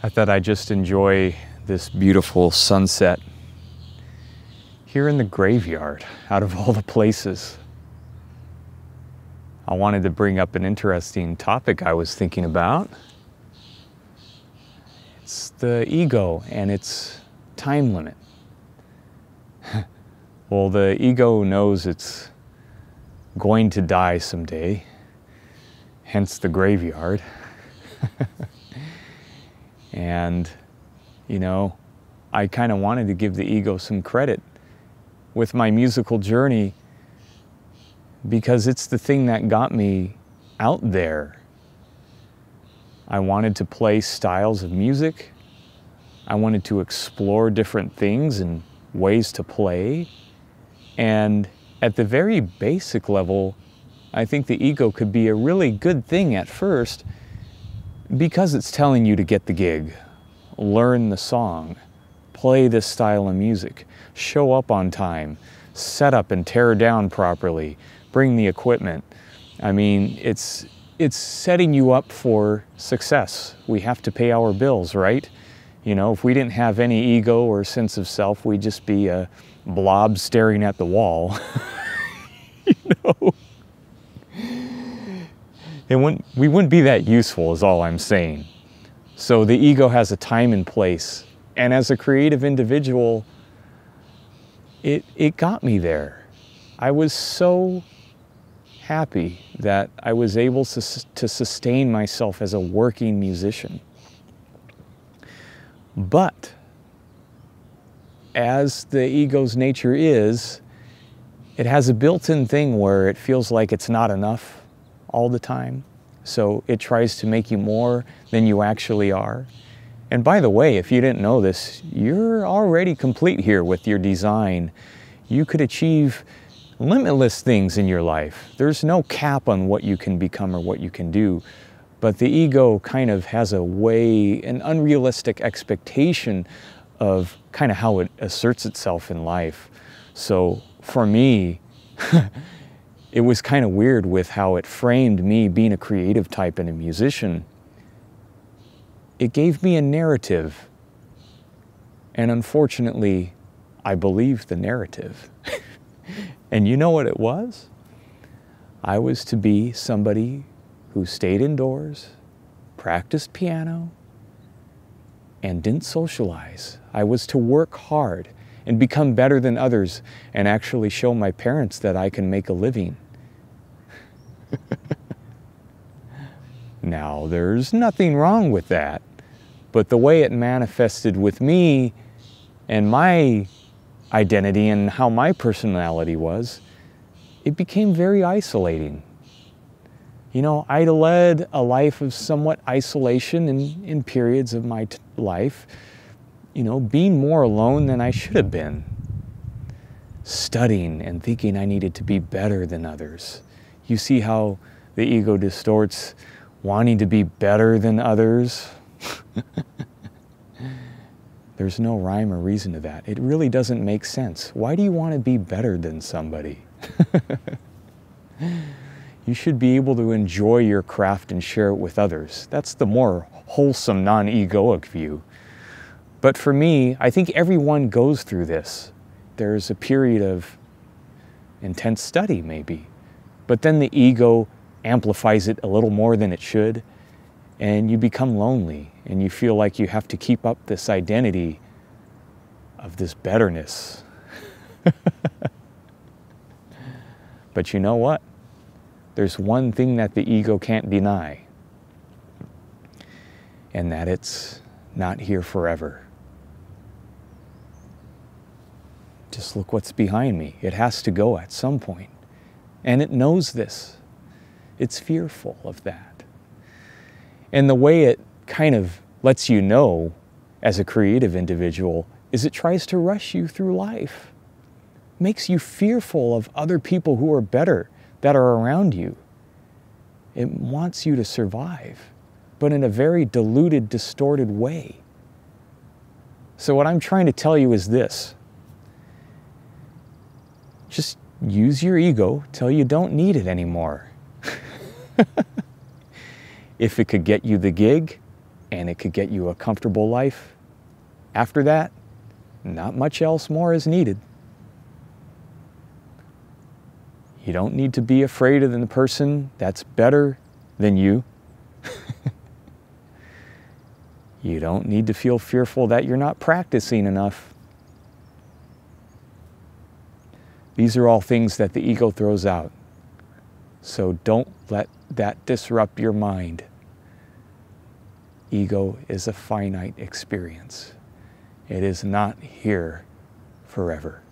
I thought I'd just enjoy this beautiful sunset here in the graveyard, out of all the places. I wanted to bring up an interesting topic I was thinking about. It's the ego and its time limit. Well, the ego knows it's going to die someday, hence the graveyard. And, you know, I kind of wanted to give the ego some credit with my musical journey because it's the thing that got me out there. I wanted to play styles of music. I wanted to explore different things and ways to play. And at the very basic level, I think the ego could be a really good thing at first because it's telling you to get the gig, learn the song, play this style of music, show up on time, set up and tear down properly, bring the equipment. I mean, it's setting you up for success. We have to pay our bills, right? You know, if we didn't have any ego or sense of self, we'd just be a blob staring at the wall. You know? We wouldn't be that useful is all I'm saying. So the ego has a time and place. And as a creative individual, it got me there. I was so happy that I was able to sustain myself as a working musician. But as the ego's nature is, it has a built-in thing where it feels like it's not enough all the time. So it tries to make you more than you actually are. And by the way, if you didn't know this, you're already complete here with your design. You could achieve limitless things in your life. There's no cap on what you can become or what you can do. But the ego kind of has a way, an unrealistic expectation of kind of how it asserts itself in life. So for me, it was kind of weird with how it framed me being a creative type and a musician. It gave me a narrative. And unfortunately, I believed the narrative. And you know what it was? I was to be somebody who stayed indoors, practiced piano, and didn't socialize. I was to work hard and become better than others and actually show my parents that I can make a living. Now, there's nothing wrong with that, but the way it manifested with me and my identity and how my personality was, it became very isolating. You know, I led a life of somewhat isolation in periods of my life, you know, being more alone than I should have been, studying and thinking I needed to be better than others. You see how the ego distorts wanting to be better than others? There's no rhyme or reason to that. It really doesn't make sense. Why do you want to be better than somebody? You should be able to enjoy your craft and share it with others. That's the more wholesome, non-egoic view. But for me, I think everyone goes through this. There's a period of intense study, maybe. But then the ego amplifies it a little more than it should, and you become lonely, and you feel like you have to keep up this identity of this betterness. But you know what? There's one thing that the ego can't deny, and that it's not here forever. Just look what's behind me. It has to go at some point. And it knows this. It's fearful of that. And the way it kind of lets you know as a creative individual is it tries to rush you through life. Makes you fearful of other people who are better, that are around you. It wants you to survive, but in a very diluted, distorted way. So what I'm trying to tell you is this. Just use your ego till you don't need it anymore. If it could get you the gig, and it could get you a comfortable life. After that, not much else more is needed. You don't need to be afraid of the person that's better than you. You don't need to feel fearful that you're not practicing enough. These are all things that the ego throws out. So don't let that disrupt your mind. Ego is a finite experience. It is not here forever.